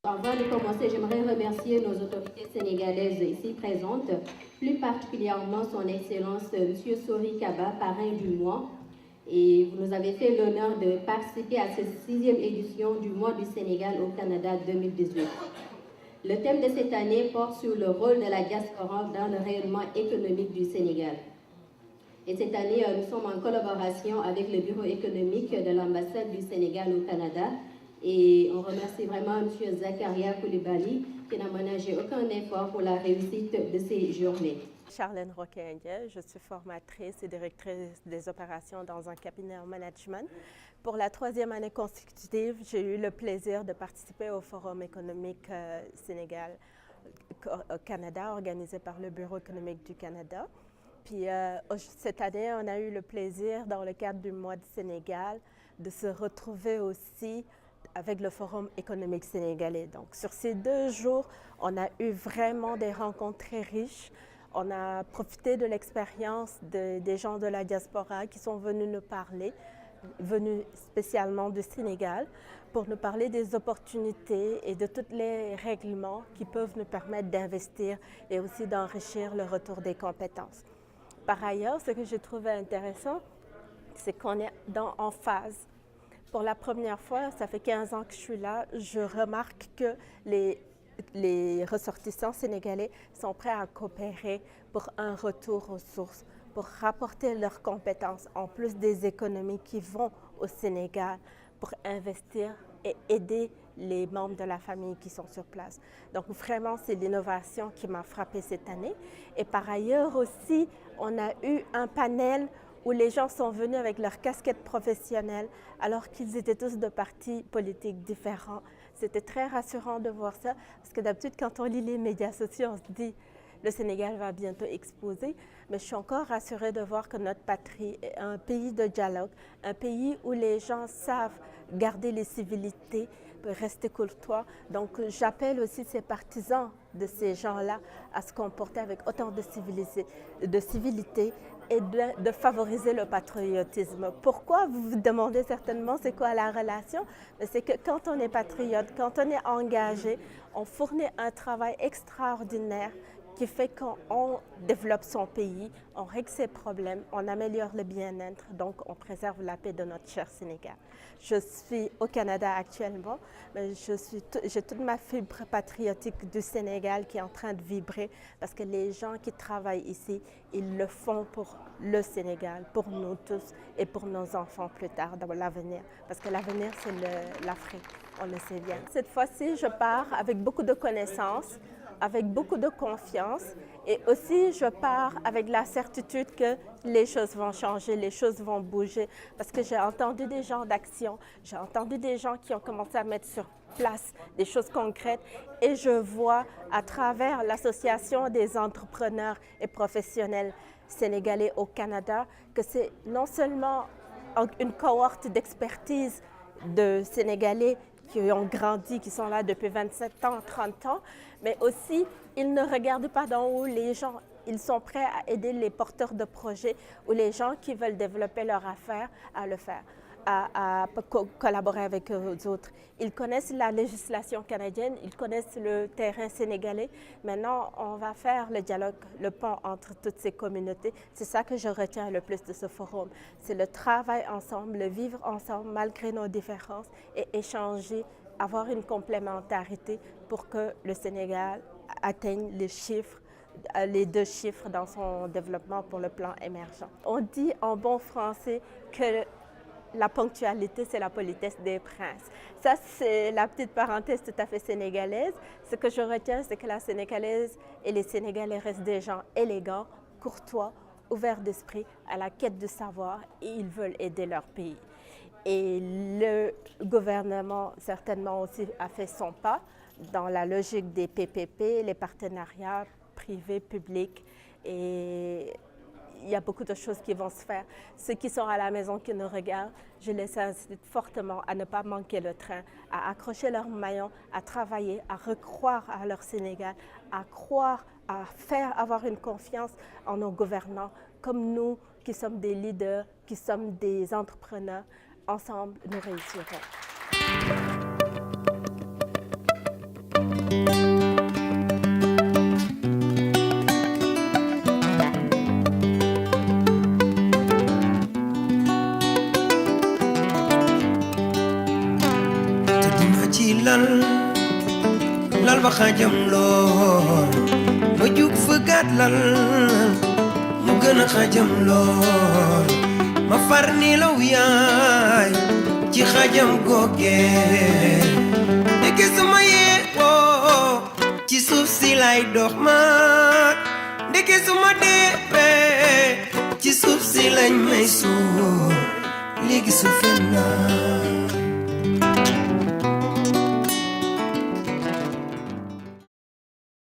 Avant de commencer, j'aimerais remercier nos autorités sénégalaises ici présentes, plus particulièrement son Excellence M. Sori Kaba, parrain du mois. Et vous nous avez fait l'honneur de participer à cette 6e édition du mois du Sénégal au Canada 2018. Le thème de cette année porte sur le rôle de la diaspora dans le rayonnement économique du Sénégal. Et cette année, nous sommes en collaboration avec le Bureau économique de l'ambassade du Sénégal au Canada. Et on remercie vraiment M. Zakaria Koulibaly qui n'a ménagé aucun effort pour la réussite de ces journées. Charlène Roquet-Indien, je suis formatrice et directrice des opérations dans un cabinet en management. Pour la 3e année consécutive, j'ai eu le plaisir de participer au Forum économique Sénégal au Canada, organisé par le Bureau économique du Canada. Puis cette année, on a eu le plaisir, dans le cadre du mois du Sénégal, de se retrouver aussi avec le Forum économique sénégalais. Donc, sur ces 2 jours, on a eu vraiment des rencontres très riches. On a profité de l'expérience des gens de la diaspora qui sont venus nous parler, venus spécialement du Sénégal, pour nous parler des opportunités et de tous les règlements qui peuvent nous permettre d'investir et aussi d'enrichir le retour des compétences. Par ailleurs, ce que j'ai trouvé intéressant, c'est qu'on est en phase. Pour la première fois, ça fait 15 ans que je suis là, je remarque que les ressortissants sénégalais sont prêts à coopérer pour un retour aux sources, pour rapporter leurs compétences, en plus des économies qui vont au Sénégal, pour investir et aider les membres de la famille qui sont sur place. Donc vraiment, c'est l'innovation qui m'a frappée cette année. Et par ailleurs aussi, on a eu un panel où les gens sont venus avec leurs casquettes professionnelles alors qu'ils étaient tous de partis politiques différents. C'était très rassurant de voir ça, parce que d'habitude, quand on lit les médias sociaux, on se dit le Sénégal va bientôt exploser. Mais je suis encore rassurée de voir que notre patrie est un pays de dialogue, un pays où les gens savent garder les civilités, rester courtois. Donc j'appelle aussi ces partisans de ces gens-là à se comporter avec autant de civilité et de favoriser le patriotisme. Pourquoi? Vous vous demandez certainement c'est quoi la relation? C'est que quand on est patriote, quand on est engagé, on fournit un travail extraordinaire qui fait qu'on développe son pays, on règle ses problèmes, on améliore le bien-être, donc on préserve la paix de notre cher Sénégal. Je suis au Canada actuellement, mais j'ai toute ma fibre patriotique du Sénégal qui est en train de vibrer, parce que les gens qui travaillent ici, ils le font pour le Sénégal, pour nous tous et pour nos enfants plus tard dans l'avenir, parce que l'avenir c'est l'Afrique, on le sait bien. Cette fois-ci, je pars avec beaucoup de connaissances, avec beaucoup de confiance, et aussi je pars avec la certitude que les choses vont changer, les choses vont bouger, parce que j'ai entendu des gens d'action, j'ai entendu des gens qui ont commencé à mettre sur place des choses concrètes, et je vois à travers l'association des entrepreneurs et professionnels sénégalais au Canada que c'est non seulement une cohorte d'expertise de Sénégalais qui ont grandi, qui sont là depuis 27 ans, 30 ans, mais aussi, ils ne regardent pas d'en haut les gens. Ils sont prêts à aider les porteurs de projets ou les gens qui veulent développer leur affaire à le faire, à collaborer avec eux autres. Ils connaissent la législation canadienne, ils connaissent le terrain sénégalais. Maintenant, on va faire le dialogue, le pont entre toutes ces communautés. C'est ça que je retiens le plus de ce forum. C'est le travail ensemble, le vivre ensemble malgré nos différences et échanger, avoir une complémentarité pour que le Sénégal atteigne les 2 chiffres dans son développement pour le plan émergent. On dit en bon français que la ponctualité, c'est la politesse des princes. Ça, c'est la petite parenthèse tout à fait sénégalaise. Ce que je retiens, c'est que la Sénégalaise et les Sénégalais restent des gens élégants, courtois, ouverts d'esprit, à la quête du savoir, et ils veulent aider leur pays. Et le gouvernement, certainement aussi, a fait son pas dans la logique des PPP, les partenariats privés, publics, et il y a beaucoup de choses qui vont se faire. Ceux qui sont à la maison, qui nous regardent, je les incite fortement à ne pas manquer le train, à accrocher leurs maillons, à travailler, à recroire à leur Sénégal, à croire, à avoir une confiance en nos gouvernants, comme nous qui sommes des leaders, qui sommes des entrepreneurs. Ensemble, nous réussirons. lal ba xajam lool ma jug fëggaat lal mu gën a xajam lool ma far ni law yaay ci xajam googe ndeke suma yeewoo ci suuf si lay dox ma ndeke suma deewee ci suuf si lañ may suul léegi su fen naa